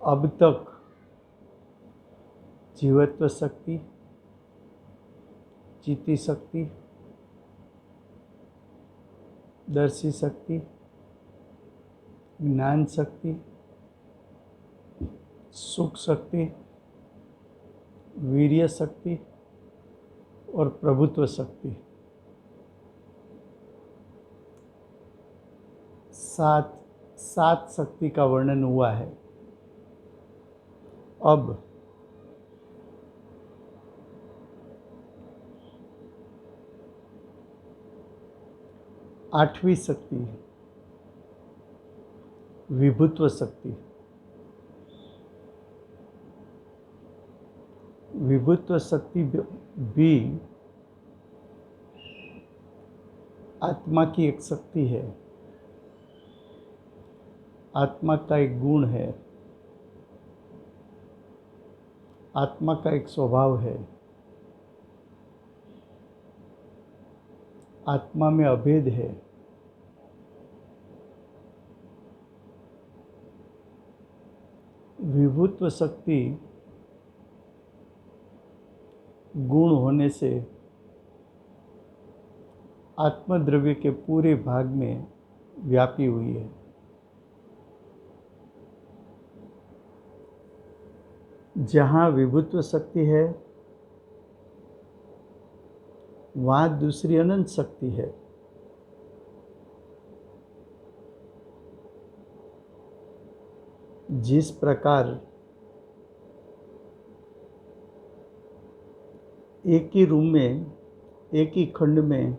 अब तक जीवत्व शक्ति, चिति शक्ति, दर्शी शक्ति, ज्ञान शक्ति, सुख शक्ति, वीर्य शक्ति और प्रभुत्व शक्ति, सात शक्ति का वर्णन हुआ है। अब आठवीं शक्ति, विभुत्व शक्ति। विभुत्व शक्ति भी आत्मा की एक शक्ति है, आत्मा का एक गुण है, आत्मा का एक स्वभाव है। आत्मा में अभेद है। विभुत्व शक्ति गुण होने से आत्मद्रव्य के पूरे भाग में व्यापी हुई है। जहाँ विभुत्व शक्ति है वहाँ दूसरी अनंत शक्ति है। जिस प्रकार एक ही रूम में, एक ही खंड में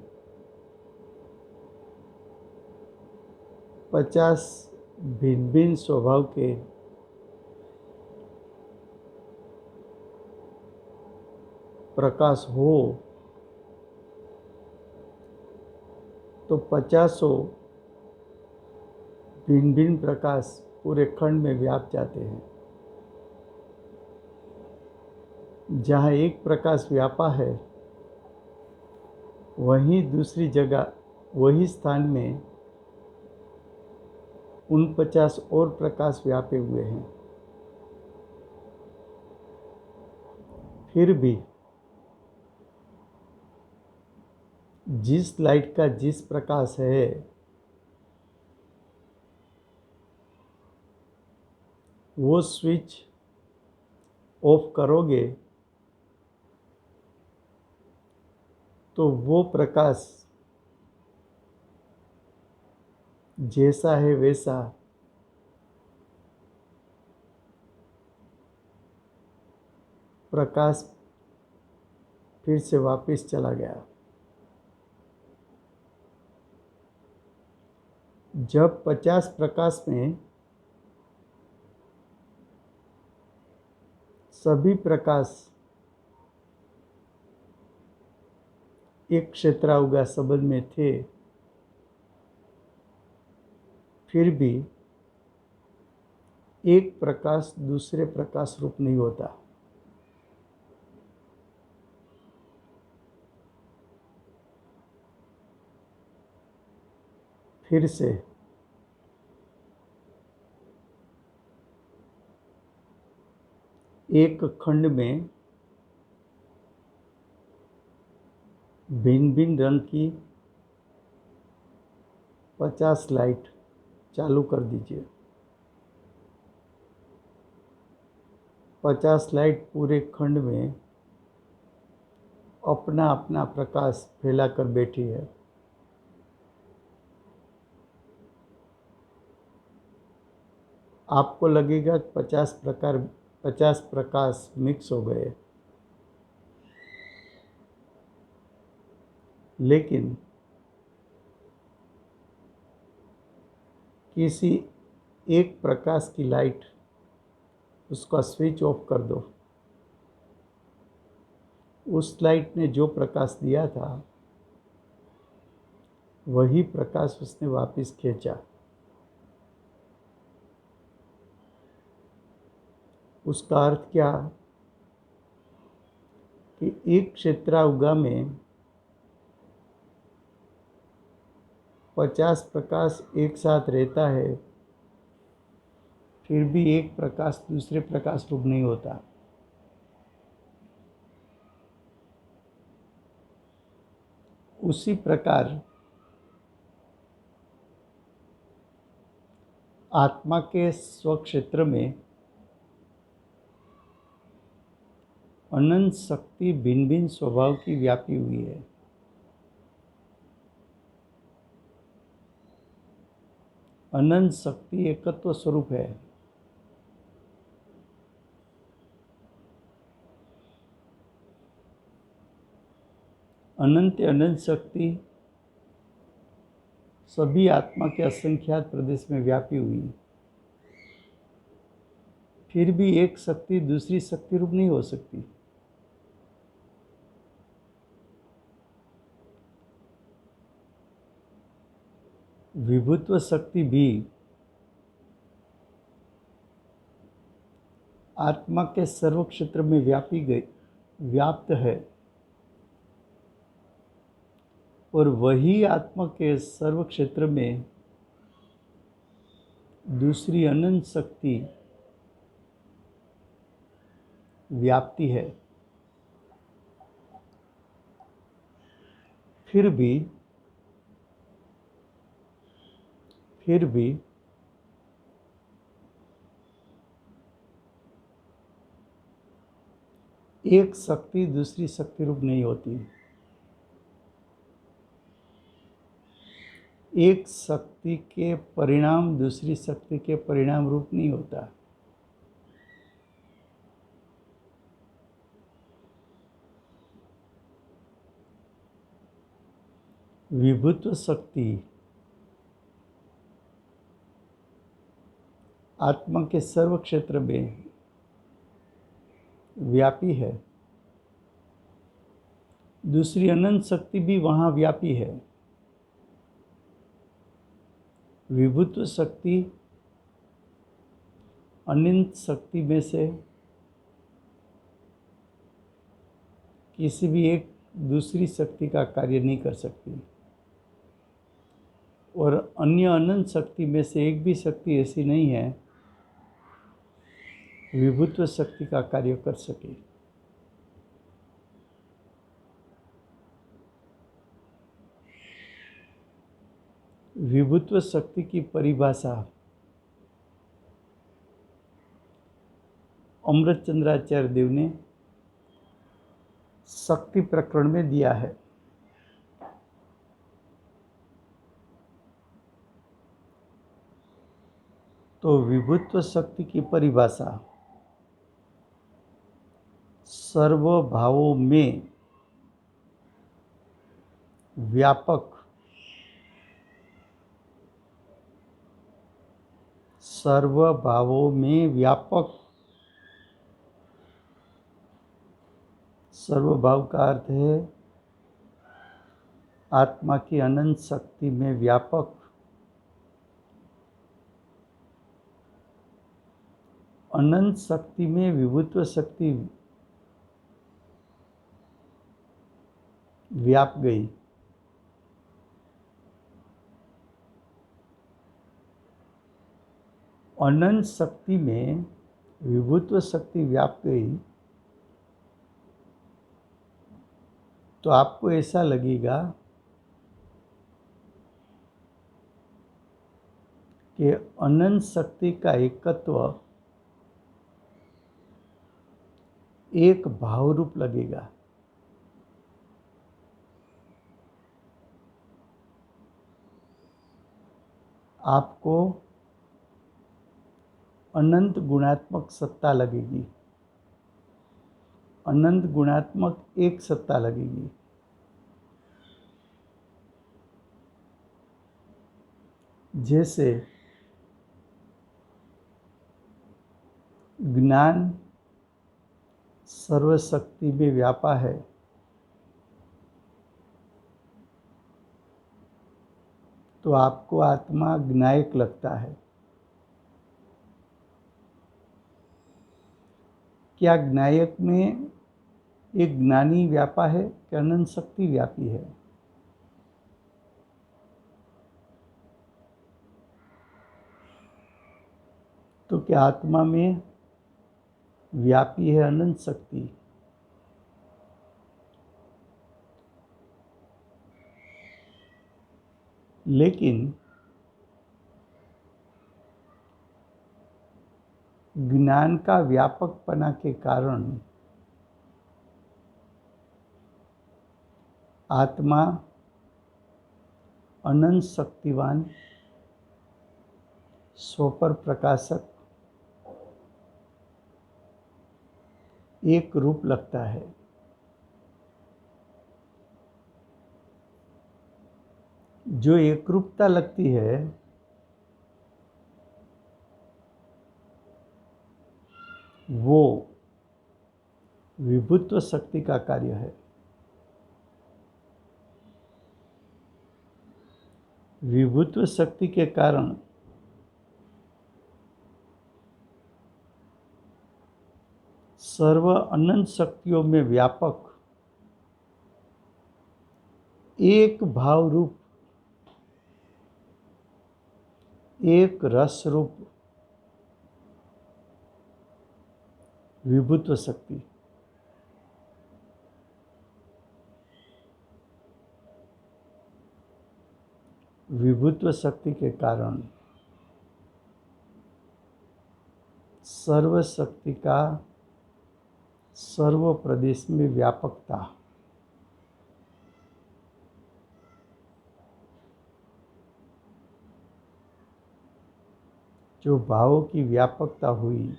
50 भिन्न भिन्न स्वभाव के प्रकाश हो, तो 50 भिन्न भिन्न प्रकाश पूरे खंड में व्याप जाते हैं। जहाँ एक प्रकाश व्यापा है वहीं दूसरी जगह, वही स्थान में उन 50 और प्रकाश व्यापे हुए हैं। फिर भी जिस लाइट का जिस प्रकाश है वो स्विच ऑफ करोगे तो वो प्रकाश जैसा है वैसा प्रकाश फिर से वापस चला गया। जब 50 प्रकाश में सभी प्रकाश एक क्षेत्रावगा संबंध में थे, फिर भी एक प्रकाश दूसरे प्रकाश रूप नहीं होता। फिर से एक खंड में भिन्न भिन्न रंग की 50 लाइट चालू कर दीजिए। 50 लाइट पूरे खंड में अपना अपना प्रकाश फैलाकर बैठी है। आपको लगेगा 50 प्रकाश मिक्स हो गए, लेकिन किसी एक प्रकाश की लाइट, उसका स्विच ऑफ कर दो, उस लाइट ने जो प्रकाश दिया था वही प्रकाश उसने वापस खींचा। उसका अर्थ क्या कि एक क्षेत्रावगा में 50 प्रकाश एक साथ रहता है फिर भी एक प्रकाश दूसरे प्रकाश रूप नहीं होता। उसी प्रकार आत्मा के स्वक्षेत्र में अनंत शक्ति भिन्न भिन्न स्वभाव की व्यापी हुई है। अनंत शक्ति एकत्व स्वरूप है। अनंत अनंत शक्ति सभी आत्मा के असंख्यात प्रदेश में व्यापी हुई, फिर भी एक शक्ति दूसरी शक्ति रूप नहीं हो सकती। विभुत्व शक्ति भी आत्मा के सर्व क्षेत्र में व्याप्त है, और वही आत्मा के सर्व क्षेत्र में दूसरी अनंत शक्ति व्याप्ति है। फिर भी एक शक्ति दूसरी शक्ति रूप नहीं होती। एक शक्ति के परिणाम दूसरी शक्ति के परिणाम रूप नहीं होता। विभुत्व शक्ति आत्मा के सर्व क्षेत्र में व्यापी है, दूसरी अनंत शक्ति भी वहाँ व्यापी है। विभुत्व शक्ति अनंत शक्ति में से किसी भी एक दूसरी शक्ति का कार्य नहीं कर सकती, और अन्य अनंत शक्ति में से एक भी शक्ति ऐसी नहीं है विभुत्व शक्ति का कार्य कर सके। विभुत्व शक्ति की परिभाषा अमृतचंद्राचार्य देव ने शक्ति प्रकरण में दिया है। तो विभुत्व शक्ति की परिभाषा सर्व भावों में व्यापक, सर्व भावों में व्यापक, सर्व भाव का अर्थ है आत्मा की अनंत शक्ति में व्यापक, अनंत शक्ति में विभुत्व शक्ति व्याप गई। अनंत शक्ति में विभुत्व शक्ति व्याप गई तो आपको ऐसा लगेगा कि अनंत शक्ति का एकत्व एक भाव रूप लगेगा। आपको अनंत गुणात्मक सत्ता लगेगी, अनंत गुणात्मक एक सत्ता लगेगी। जैसे ज्ञान सर्वशक्ति में व्यापा है, तो आपको आत्मा ज्ञायक लगता है। क्या ज्ञायक में एक ज्ञानी व्यापा है कि अनंत शक्ति व्यापी है? तो क्या आत्मा में व्यापी है अनंत शक्ति। लेकिन ज्ञान का व्यापकपना के कारण आत्मा अनंत शक्तिवान, स्वपर प्रकाशक एक रूप लगता है। जो एक रूपता लगती है वो विभुत्व शक्ति का कार्य है। विभुत्व शक्ति के कारण सर्व अनंत शक्तियों में व्यापक एक भाव रूप, एक रस रूप विभुत्व शक्ति, विभुत्व शक्ति के कारण सर्व शक्ति का सर्व प्रदेश में व्यापकता, जो भावों की व्यापकता हुई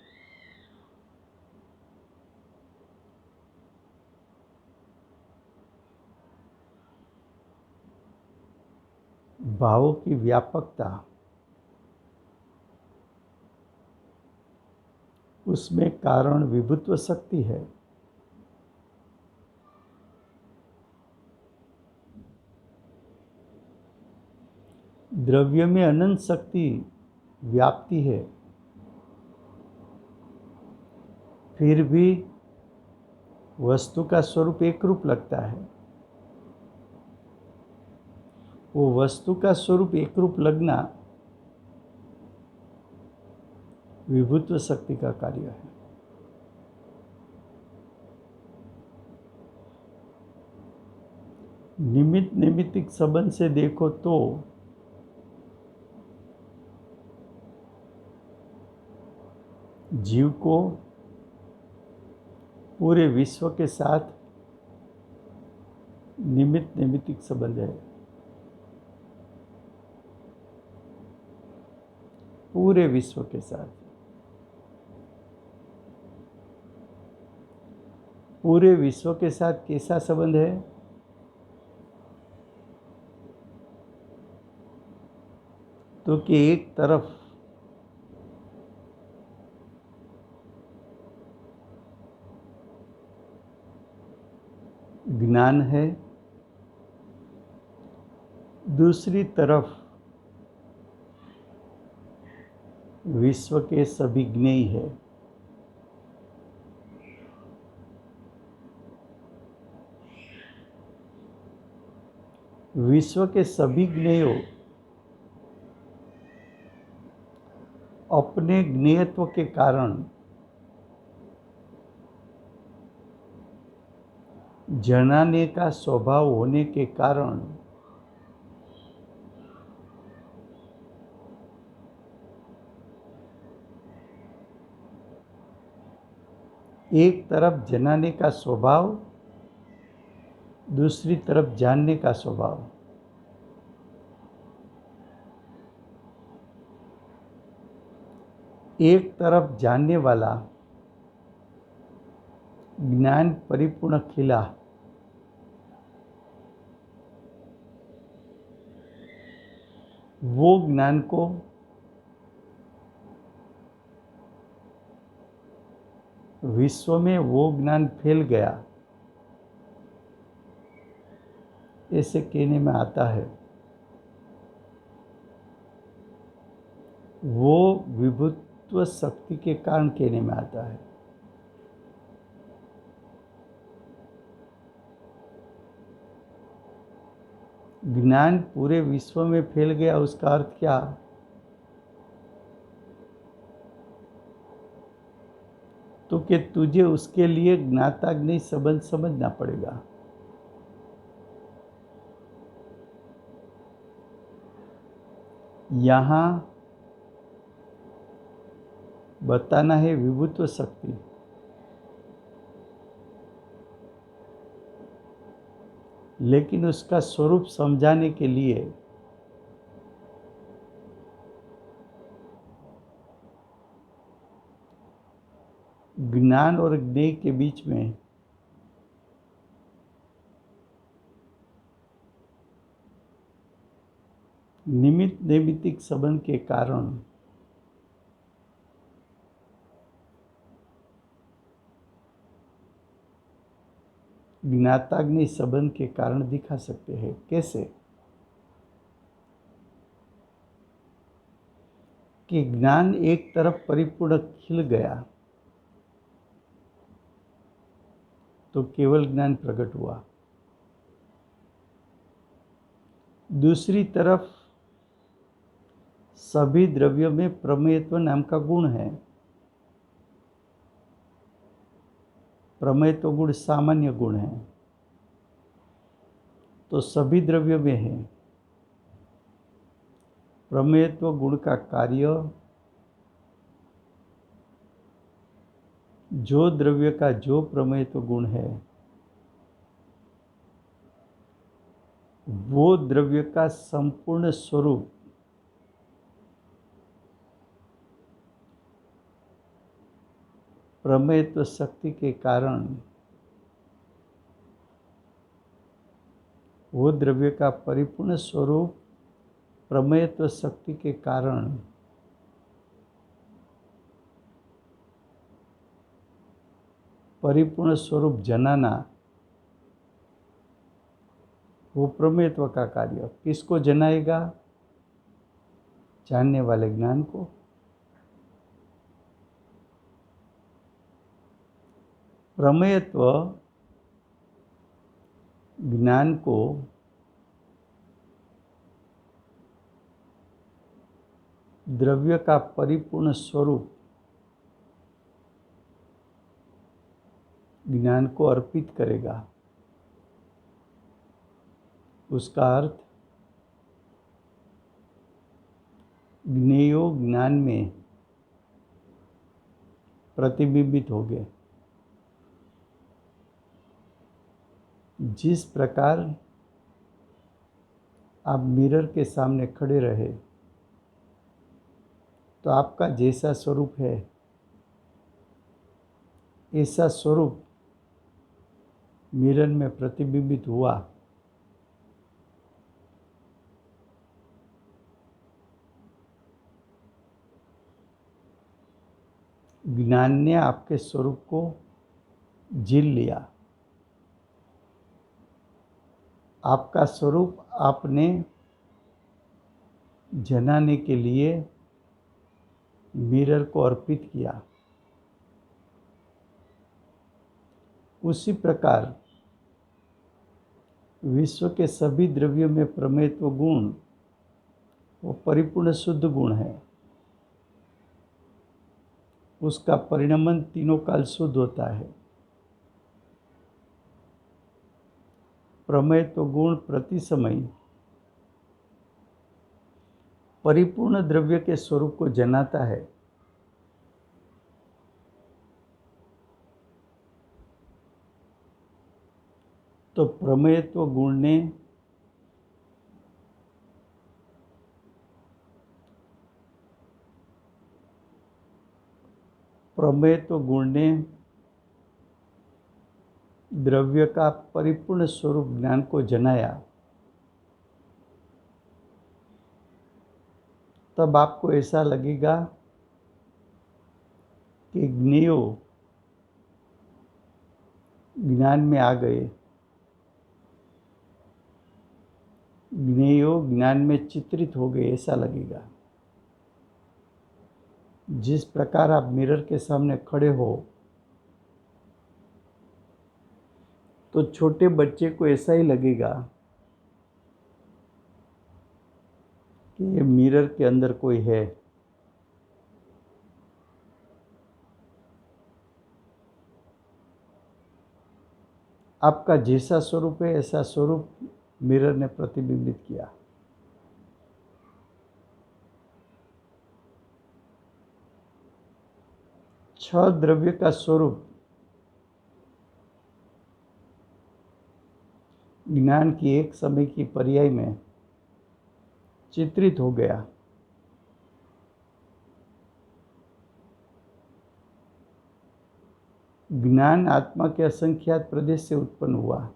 भावों की व्यापकता, उसमें कारण विभुत्व शक्ति है। द्रव्य में अनंत शक्ति व्याप्ति है, फिर भी वस्तु का स्वरूप एक रूप लगता है। वो वस्तु का स्वरूप एक रूप लगना विभुत्व शक्ति का कार्य है। निमित्त नैमित्तिक संबंध से देखो तो जीव को पूरे विश्व के साथ निमित्त नैमित्तिक संबंध है। पूरे विश्व के साथ, पूरे विश्व के साथ कैसा संबंध है? तो कि एक तरफ ज्ञान है, दूसरी तरफ विश्व के सभी ज्ञेय है। विश्व के सभी ज्ञेयों अपने ज्ञेयत्व के कारण जनाने का स्वभाव होने के कारण एक तरफ जनाने का स्वभाव, दूसरी तरफ जानने का स्वभाव। एक तरफ जानने वाला ज्ञान परिपूर्ण खिला, वो ज्ञान को विश्व में वो ज्ञान फैल गया, ऐसे कहने में आता है। वो विभुत्व शक्ति के कारण कहने में आता है। ज्ञान पूरे विश्व में फैल गया, उसका अर्थ क्या? क्योंकि तुझे उसके लिए ज्ञाताग्नि संबंध समझना पड़ेगा। यहाँ बताना है विभुत्व शक्ति, लेकिन उसका स्वरूप समझाने के लिए ज्ञान और ज्ञेय के बीच में निमित्त नैमित्तिक संबंध के कारण ज्ञाताग्नि संबंध के कारण दिखा सकते हैं। कैसे? कि ज्ञान एक तरफ परिपूर्ण खिल गया तो केवल ज्ञान प्रकट हुआ, दूसरी तरफ सभी द्रव्यों में प्रमेयत्व नाम का गुण है। प्रमेयत्व गुण सामान्य गुण है, तो सभी द्रव्यों में है। प्रमेयत्व गुण का कार्य जो द्रव्य का जो प्रमेयत्व गुण है वो द्रव्य का संपूर्ण स्वरूप प्रमेयत्व शक्ति के कारण, वो द्रव्य का परिपूर्ण स्वरूप प्रमेयत्व शक्ति के कारण परिपूर्ण स्वरूप जनाना, वो प्रमेयत्व का कार्य किसको जनाएगा? जानने वाले ज्ञान को। प्रमेयत्व ज्ञान को द्रव्य का परिपूर्ण स्वरूप ज्ञान को अर्पित करेगा। उसका अर्थ ज्ञेयो ज्ञान में प्रतिबिंबित हो गए। जिस प्रकार आप मिरर के सामने खड़े रहे तो आपका जैसा स्वरूप है ऐसा स्वरूप मिरर में प्रतिबिंबित हुआ। ज्ञान ने आपके स्वरूप को झील लिया। आपका स्वरूप आपने जनाने के लिए मिरर को अर्पित किया। उसी प्रकार विश्व के सभी द्रव्यों में प्रमेयत्व गुण वो परिपूर्ण शुद्ध गुण है। उसका परिणमन तीनों काल शुद्ध होता है। प्रमेयत्व गुण प्रति समय परिपूर्ण द्रव्य के स्वरूप को जनाता है। तो प्रमेयत्व गुण ने द्रव्य का परिपूर्ण स्वरूप ज्ञान को जनाया। तब आपको ऐसा लगेगा कि ज्ञेयो ज्ञान में आ गए, ज्ञेयो ज्ञान में चित्रित हो गए, ऐसा लगेगा। जिस प्रकार आप मिरर के सामने खड़े हो तो छोटे बच्चे को ऐसा ही लगेगा कि ये मिरर के अंदर कोई है। आपका जैसा स्वरूप है ऐसा स्वरूप मिरर ने प्रतिबिंबित किया। छह द्रव्य का स्वरूप ज्ञान की एक समय की पर्याय में चित्रित हो गया। ज्ञान आत्मा के असंख्यात प्रदेश से उत्पन्न हुआ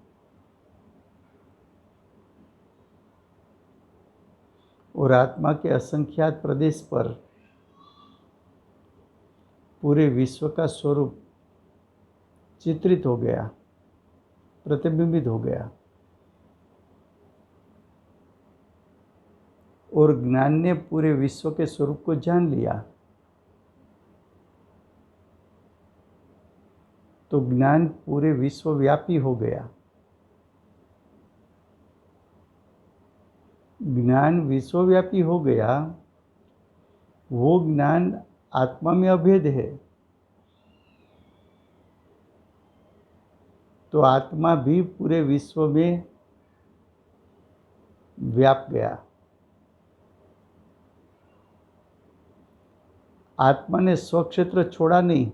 और आत्मा के असंख्यात प्रदेश पर पूरे विश्व का स्वरूप चित्रित हो गया, प्रतिबिंबित हो गया। और ज्ञान ने पूरे विश्व के स्वरूप को जान लिया। तो ज्ञान पूरे विश्वव्यापी हो गया। ज्ञान विश्वव्यापी हो गया, वो ज्ञान आत्मा में अभेद है। तो आत्मा भी पूरे विश्व में व्याप गया। आत्मा ने स्वक्षेत्र छोड़ा नहीं,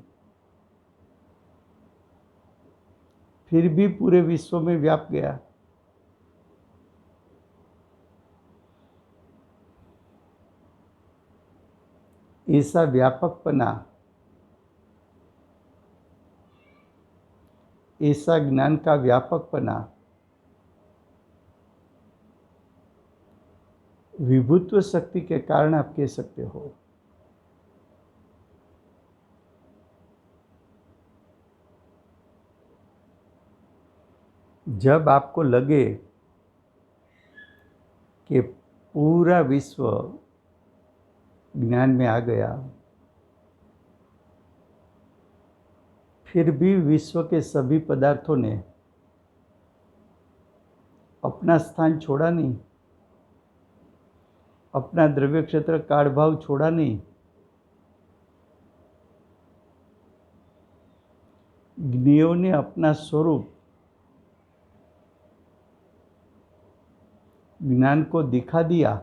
फिर भी पूरे विश्व में व्याप गया। ऐसा व्यापकपना, ऐसा ज्ञान का व्यापकपना विभुत्व शक्ति के कारण आप कह सकते हो। जब आपको लगे कि पूरा विश्व ज्ञान में आ गया, फिर भी विश्व के सभी पदार्थों ने अपना स्थान छोड़ा नहीं, अपना द्रव्य क्षेत्र कालभाव छोड़ा नहीं। ज्ञेयों ने अपना स्वरूप ज्ञान को दिखा दिया,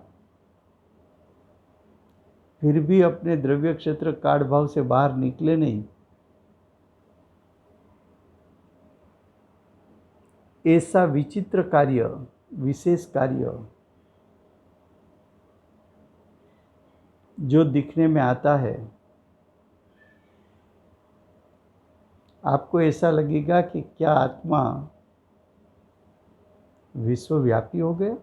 फिर भी अपने द्रव्य क्षेत्र कालभाव से बाहर निकले नहीं। ऐसा विचित्र कार्य, विशेष कार्य जो दिखने में आता है, आपको ऐसा लगेगा कि क्या आत्मा विश्वव्यापी हो गया?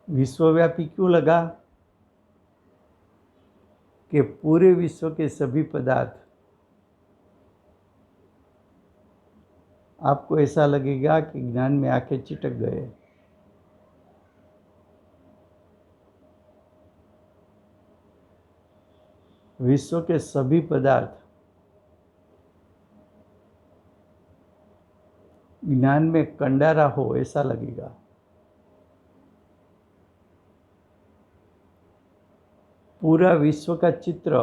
विश्वव्यापी क्यों लगा? कि पूरे विश्व के सभी पदार्थ, आपको ऐसा लगेगा कि ज्ञान में आके चिटक गए। विश्व के सभी पदार्थ ज्ञान में कंडारा हो ऐसा लगेगा। पूरा विश्व का चित्र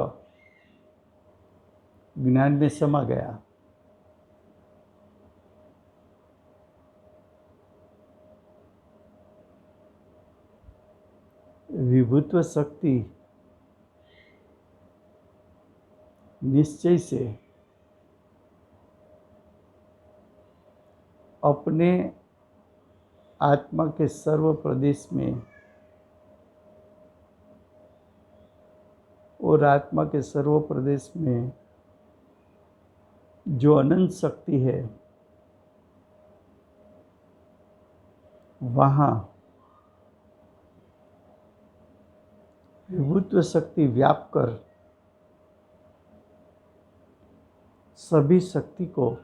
ज्ञान में समा गया। विभुत्व शक्ति निश्चय से अपने आत्मा के सर्व प्रदेश में और आत्मा के सर्व प्रदेश में जो अनंत शक्ति है, वहाँ विभुत्व शक्ति व्याप कर सभी शक्ति को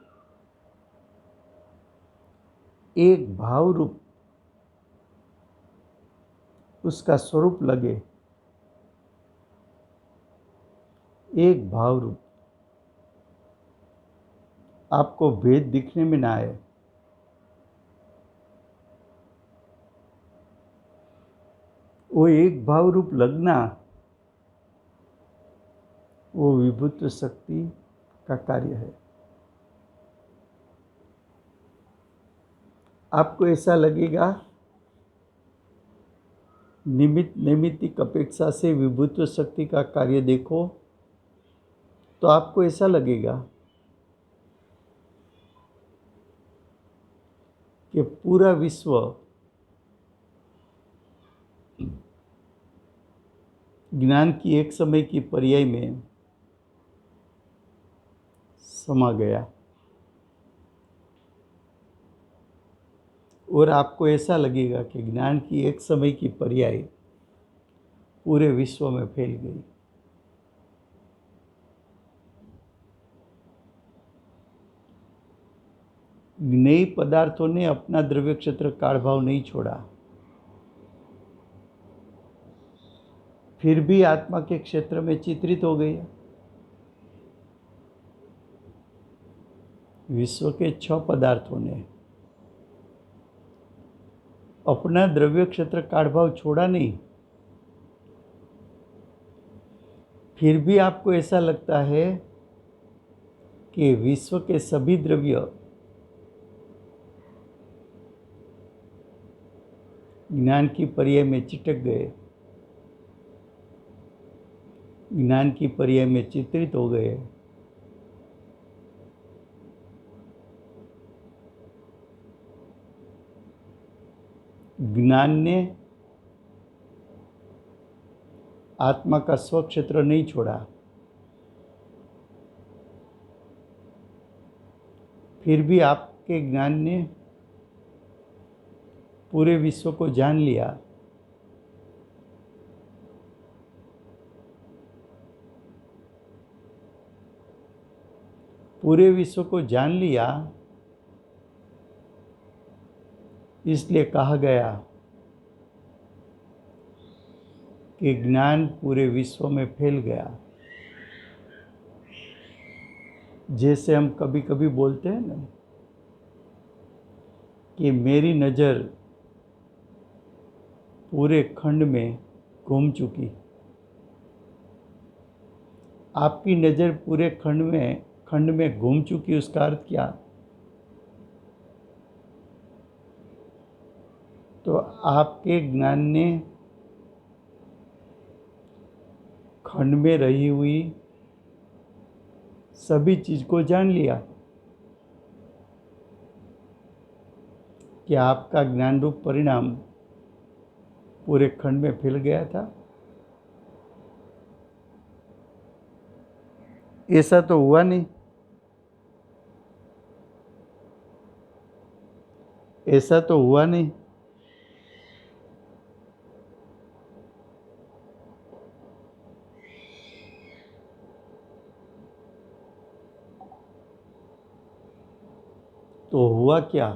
एक भाव रूप उसका स्वरूप लगे, एक भाव रूप। आपको भेद दिखने में ना आए। वो एक भाव रूप लगना वो विभुत्व शक्ति का कार्य है। आपको ऐसा लगेगा नैमित्तिक अपेक्षा से विभुत्व शक्ति का कार्य देखो, तो आपको ऐसा लगेगा कि पूरा विश्व ज्ञान की एक समय की पर्याय में समा गया, और आपको ऐसा लगेगा कि ज्ञान की एक समय की पर्याय पूरे विश्व में फैल गई। ज्ञेय पदार्थों ने अपना द्रव्य क्षेत्र कालभाव नहीं छोड़ा, फिर भी आत्मा के क्षेत्र में चित्रित हो गए। विश्व के 6 पदार्थों ने अपना द्रव्य क्षेत्र कालभाव छोड़ा नहीं, फिर भी आपको ऐसा लगता है कि विश्व के सभी द्रव्य ज्ञान की पर्याय में चिटक गए, ज्ञान की पर्याय में चित्रित हो गए। ज्ञान ने आत्मा का स्वक्षेत्र नहीं छोड़ा, फिर भी आपके ज्ञान ने पूरे विश्व को जान लिया। पूरे विश्व को जान लिया, इसलिए कहा गया कि ज्ञान पूरे विश्व में फैल गया। जैसे हम कभी कभी बोलते हैं ना कि मेरी नज़र पूरे खंड में घूम चुकी। आपकी नज़र पूरे खंड में घूम चुकी, उसका अर्थ क्या? तो आपके ज्ञान ने खंड में रही हुई सभी चीज को जान लिया। क्या आपका ज्ञान रूप परिणाम पूरे खंड में फैल गया था? ऐसा तो हुआ नहीं। ऐसा तो हुआ नहीं। तो हुआ क्या?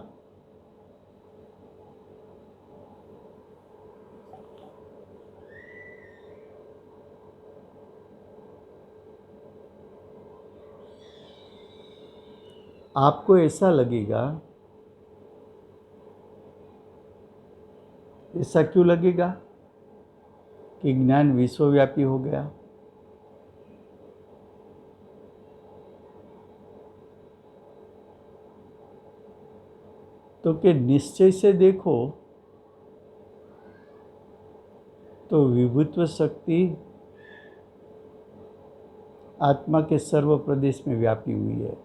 आपको ऐसा लगेगा, ऐसा क्यों लगेगा कि ज्ञान विश्वव्यापी हो गया? तो कि निश्चय से देखो तो विभुत्व शक्ति आत्मा के सर्व प्रदेश में व्यापी हुई है।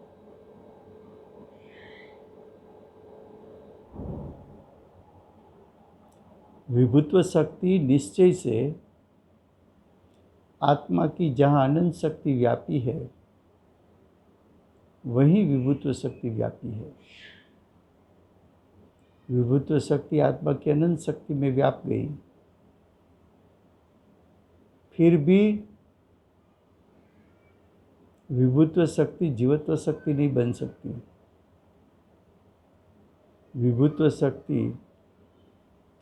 विभुत्व शक्ति निश्चय से आत्मा की जहाँ अनंत शक्ति व्यापी है, वहीं विभुत्व शक्ति व्यापी है। विभुत्व शक्ति आत्मा की अनंत शक्ति में व्याप गई, फिर भी विभुत्व शक्ति जीवत्व शक्ति नहीं बन सकती। विभुत्व शक्ति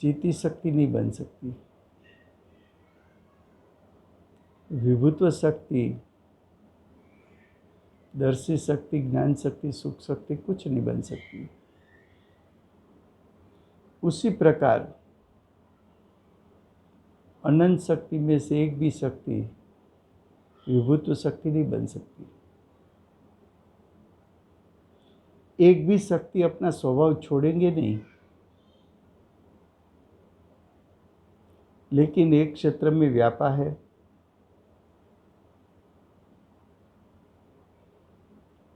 चेती शक्ति नहीं बन सकती। विभुत्व शक्ति दर्शी शक्ति, ज्ञान शक्ति, सुख शक्ति कुछ नहीं बन सकती। उसी प्रकार अनंत शक्ति में से एक भी शक्ति विभुत्व शक्ति नहीं बन सकती। एक भी शक्ति अपना स्वभाव छोड़ेंगे नहीं, लेकिन एक क्षेत्र में व्यापा है,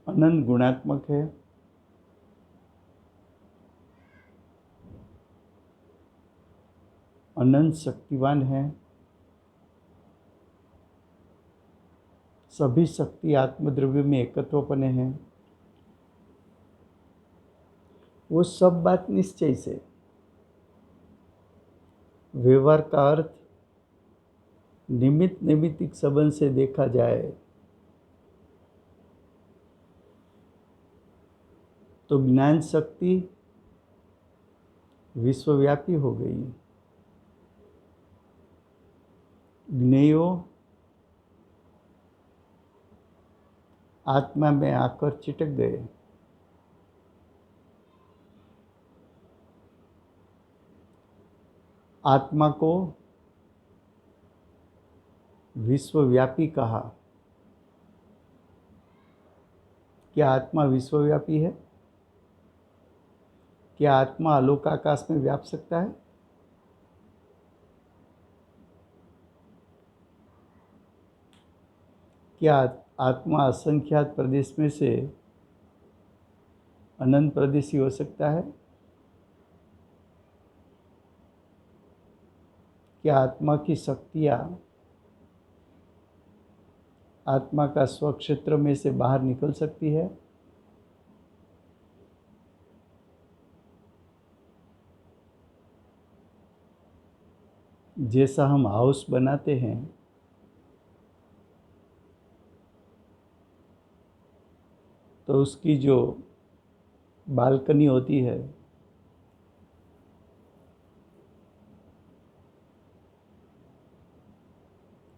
अनंत गुणात्मक है, अनंत शक्तिवान है, सभी शक्ति आत्मद्रव्य में एकत्वपने हैं। वो सब बात निश्चय से, व्यवहार का अर्थ निमित्त नैमित्तिक संबंध से देखा जाए तो ज्ञान शक्ति विश्वव्यापी हो गई, ज्ञेयो आत्मा में आकर चिटक गए। आत्मा को विश्वव्यापी कहा। क्या आत्मा विश्वव्यापी है? क्या आत्मा आलोकाकाश में व्याप सकता है? क्या आत्मा असंख्यात प्रदेश में से अनंत प्रदेशी हो सकता है? क्या आत्मा की शक्तियाँ आत्मा का स्वक्षेत्र में से बाहर निकल सकती है? जैसा हम हाउस बनाते हैं, तो उसकी जो बालकनी होती है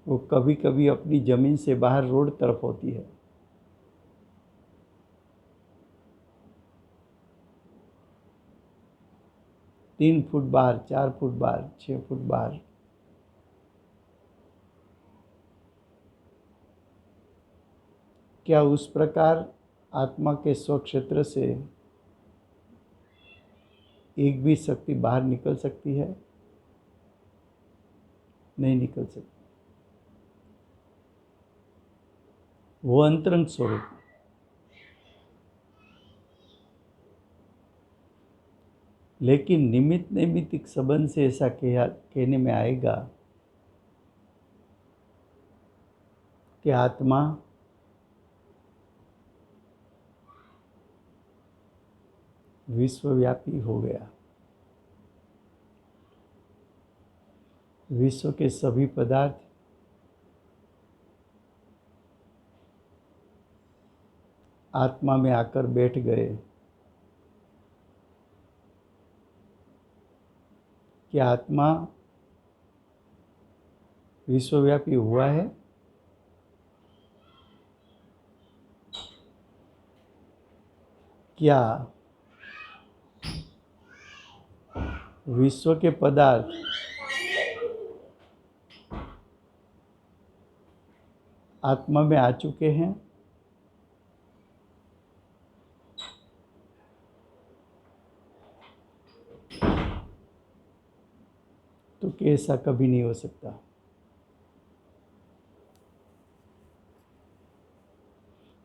वो कभी कभी अपनी ज़मीन से बाहर रोड तरफ होती है। तीन फुट बाहर, 4 फुट बाहर, 6 फुट बाहर। क्या उस प्रकार आत्मा के स्वक्षेत्र से एक भी शक्ति बाहर निकल सकती है? नहीं निकल सकती। वो अंतरंग स्वरूप, लेकिन निमित्त नैमित्तिक संबंध से ऐसा कहने में आएगा कि आत्मा विश्वव्यापी हो गया। विश्व के सभी पदार्थ आत्मा में आकर बैठ गए। क्या आत्मा विश्वव्यापी हुआ है? क्या विश्व के पदार्थ आत्मा में आ चुके हैं? तो ऐसा कभी नहीं हो सकता।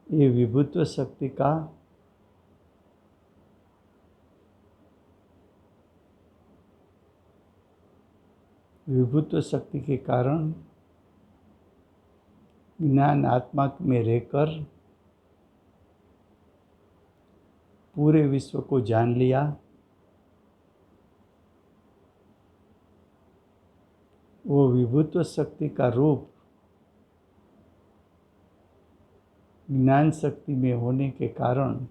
ये विभुत्व शक्ति का विभुत्व शक्ति के कारण ज्ञान आत्मा में रहकर पूरे विश्व को जान लिया। वो विभुत्व शक्ति का रूप ज्ञान शक्ति में होने के कारण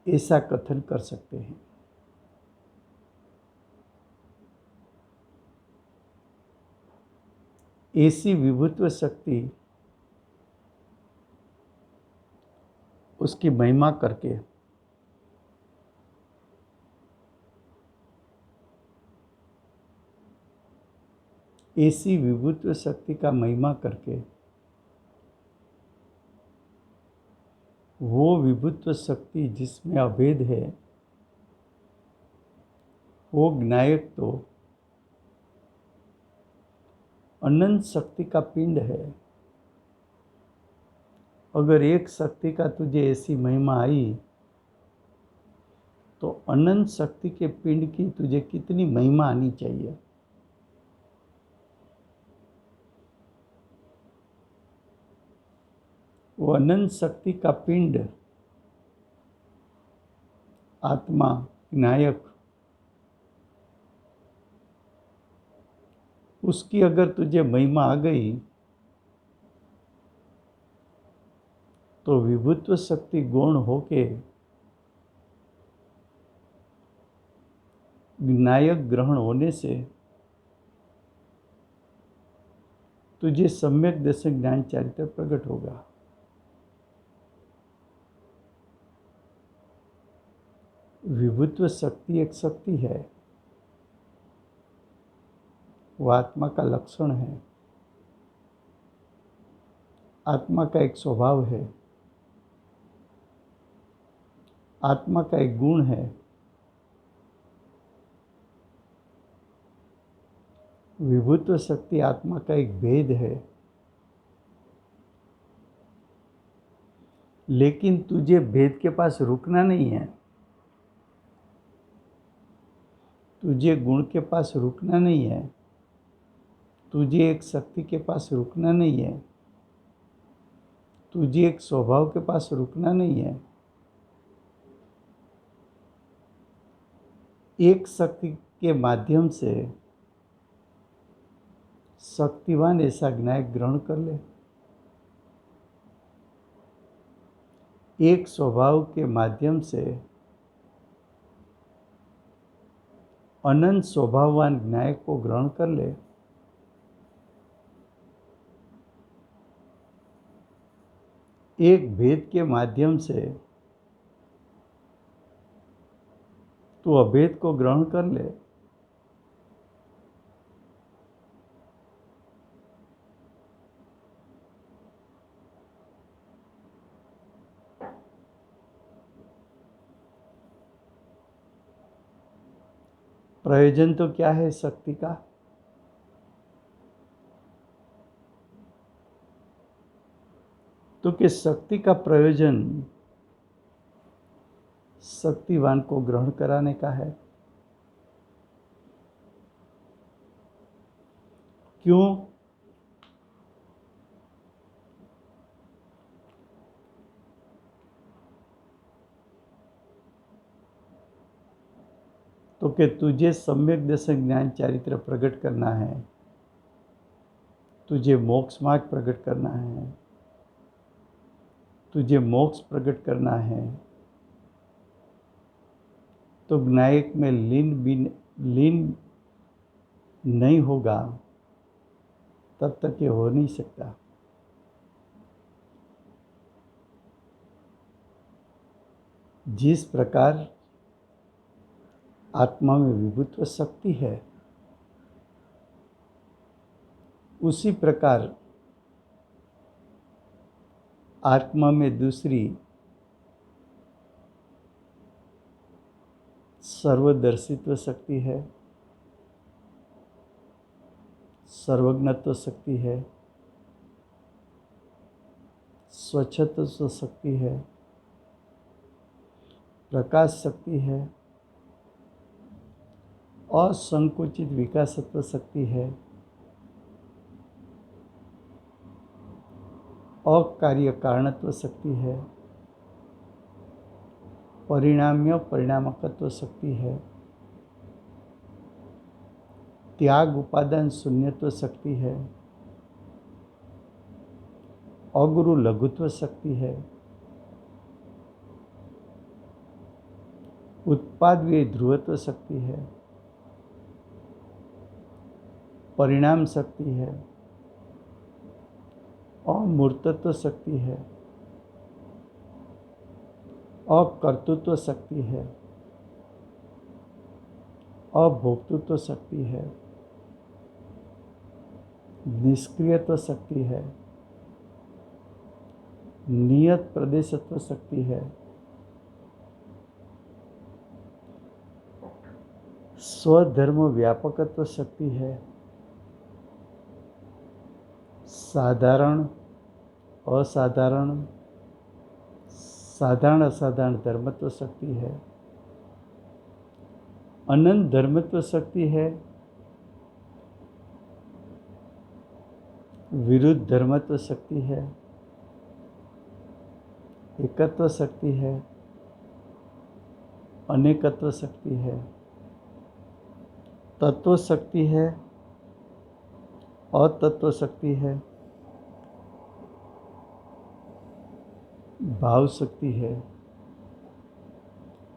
ऐसा कथन कर सकते हैं। ऐसी विभुत्व शक्ति उसकी महिमा करके ऐसी विभुत्व शक्ति का महिमा करके वो विभुत्व शक्ति जिसमें अभेद है, वो ज्ञायक तो अनंत शक्ति का पिंड है। अगर एक शक्ति का तुझे ऐसी महिमा आई तो अनंत शक्ति के पिंड की तुझे कितनी महिमा आनी चाहिए। वो अनंत शक्ति का पिंड आत्मा विनायक, उसकी अगर तुझे महिमा आ गई तो विभुत्व शक्ति गौण होके विनायक ग्रहण होने से तुझे सम्यक दर्शन ज्ञान चारित्र प्रकट होगा। विभुत्व शक्ति एक शक्ति है, वो आत्मा का लक्षण है, आत्मा का एक स्वभाव है, आत्मा का एक गुण है। विभुत्व शक्ति आत्मा का एक भेद है। लेकिन तुझे भेद के पास रुकना नहीं है, तुझे गुण के पास रुकना नहीं है, तुझे एक शक्ति के पास रुकना नहीं है, तुझे एक स्वभाव के पास रुकना नहीं है। एक शक्ति के माध्यम से शक्तिवान ऐसा ज्ञायक ग्रहण कर ले, एक स्वभाव के माध्यम से अनंत स्वभाववान ज्ञायक को ग्रहण कर ले। एक भेद के माध्यम से तू अभेद को ग्रहण कर ले। प्रयोजन तो क्या है शक्ति का? तो कि शक्ति का प्रयोजन शक्तिवान को ग्रहण कराने का है। क्यों? तो कि तुझे सम्यक दर्शन ज्ञान चारित्र प्रकट करना है, तुझे मोक्ष मार्ग प्रकट करना है, तुझे मोक्ष प्रकट करना है, तो ज्ञायक में लीन नहीं होगा तब तक ये हो नहीं सकता। जिस प्रकार आत्मा में विभुत्व शक्ति है, उसी प्रकार आत्मा में दूसरी सर्वदर्शित्व शक्ति है, सर्वज्ञत्व शक्ति है, स्वच्छत्व शक्ति है, प्रकाश शक्ति है, असंकुचित विकासत्व शक्ति है, अकार्य कारणत्व शक्ति है, परिणाम्य परिणामकत्व शक्ति है, त्याग उपादान शून्यत्व शक्ति है, अगुरु लघुत्व शक्ति है, उत्पाद व्यय ध्रुवत्व शक्ति है, परिणाम शक्ति है, अमूर्तत्व शक्ति है, अकर्तृत्व शक्ति है, अभोक्तृत्व शक्ति है, निष्क्रियत्व शक्ति है, नियत प्रदेशत्व शक्ति है, स्वधर्म व्यापकत्व शक्ति है, साधारण असाधारण, साधारण असाधारण धर्मत्व शक्ति है, अनंत धर्मत्व शक्ति है, विरुद्ध धर्मत्व शक्ति है, एकत्व शक्ति है, अनेकत्व शक्ति है, तत्व शक्ति है, अतत्व शक्ति है, भाव शक्ति है,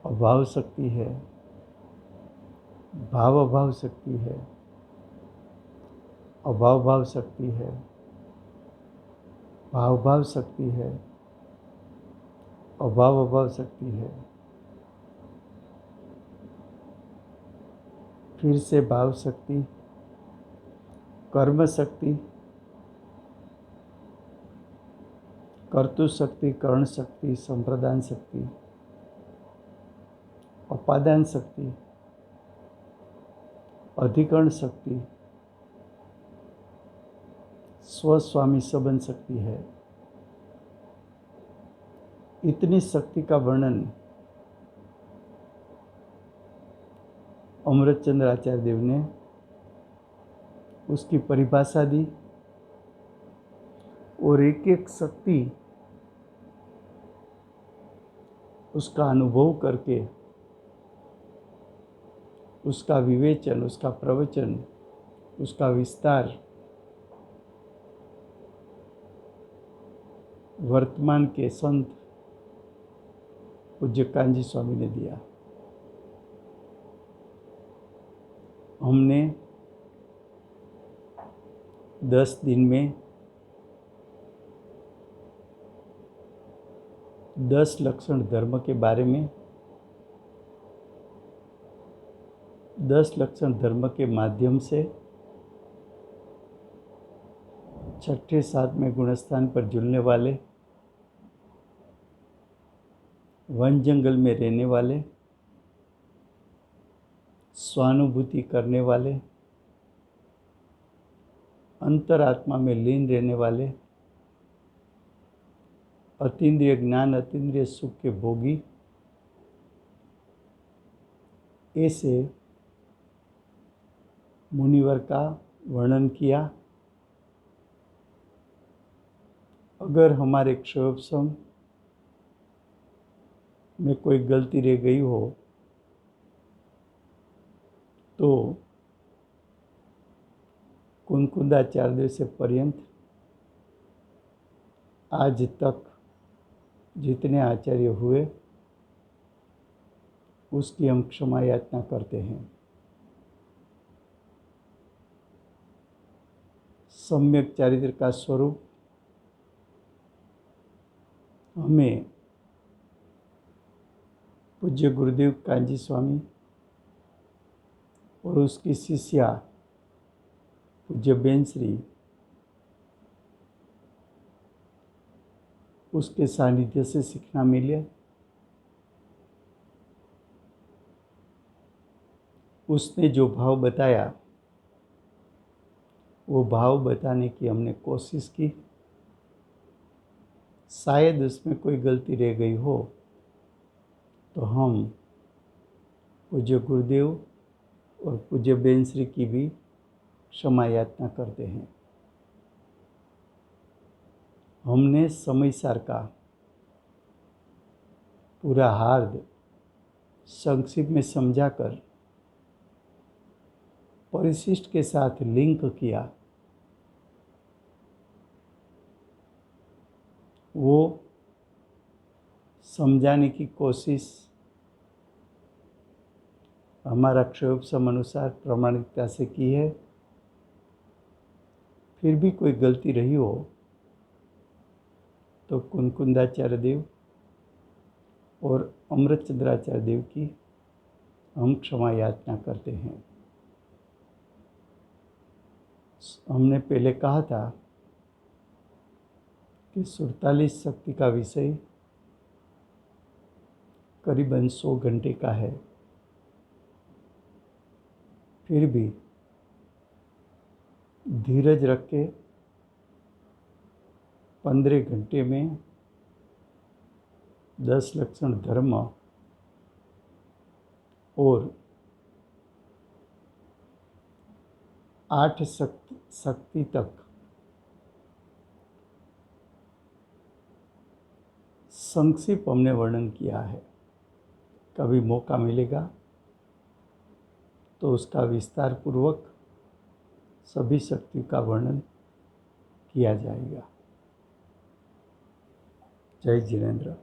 अभाव शक्ति है, भाव अभाव शक्ति है, अभाव भाव शक्ति है, भाव भाव शक्ति है, अभाव अभाव शक्ति है, फिर से भाव शक्ति, कर्म शक्ति, कर्तु शक्ति, कर्ण शक्ति, संप्रदान शक्ति, उपादान शक्ति, अधिकरण शक्ति, स्वस्वामी संबंध शक्ति है। इतनी शक्ति का वर्णन अमृतचंद्र आचार्य देव ने उसकी परिभाषा दी और एक एक शक्ति उसका अनुभव करके उसका विवेचन, उसका प्रवचन, उसका विस्तार वर्तमान के संत पूज्य कांजी स्वामी ने दिया। हमने 10 दिन में 10 लक्षण धर्म के बारे में, 10 लक्षण धर्म के माध्यम से छठे सातवें गुणस्थान पर जुड़ने वाले, वन जंगल में रहने वाले, स्वानुभूति करने वाले, अंतरात्मा में लीन रहने वाले, अतीन्द्रिय ज्ञान, अतीन्द्रिय सुख के भोगी, ऐसे मुनिवर का वर्णन किया। अगर हमारे क्षोभसम में कोई गलती रह गई हो तो कुनकुंदाचार्य से पर्यंत आज तक जितने आचार्य हुए उसकी हम क्षमा याचना करते हैं। सम्यक चारित्र का स्वरूप हमें पूज्य गुरुदेव कांजी स्वामी और उसकी शिष्या पूज्य बेनश्री उसके सानिध्य से सीखना मिले। उसने जो भाव बताया वो भाव बताने की हमने कोशिश की। शायद उसमें कोई गलती रह गई हो तो हम पूज्य गुरुदेव और पूज्य बेनश्री की भी क्षमा याचना करते हैं। हमने समयसार का पूरा हार्द संक्षिप्त में समझाकर परिशिष्ट के साथ लिंक किया। वो समझाने की कोशिश हमारा क्षोभ अनुसार प्रामाणिकता से की है। फिर भी कोई गलती रही हो तो कुनकुंदाचार्य देव और अमृतचंद्राचार्य देव की हम क्षमा याचना करते हैं। हमने पहले कहा था कि 47 शक्ति का विषय करीबन 100 घंटे का है। फिर भी धीरज रख के 15 घंटे में 10 लक्षण धर्म और 8 शक्ति तक संक्षिप्त हमने वर्णन किया है। कभी मौका मिलेगा तो उसका विस्तार पूर्वक सभी शक्ति का वर्णन किया जाएगा। जय जिनेंद्र।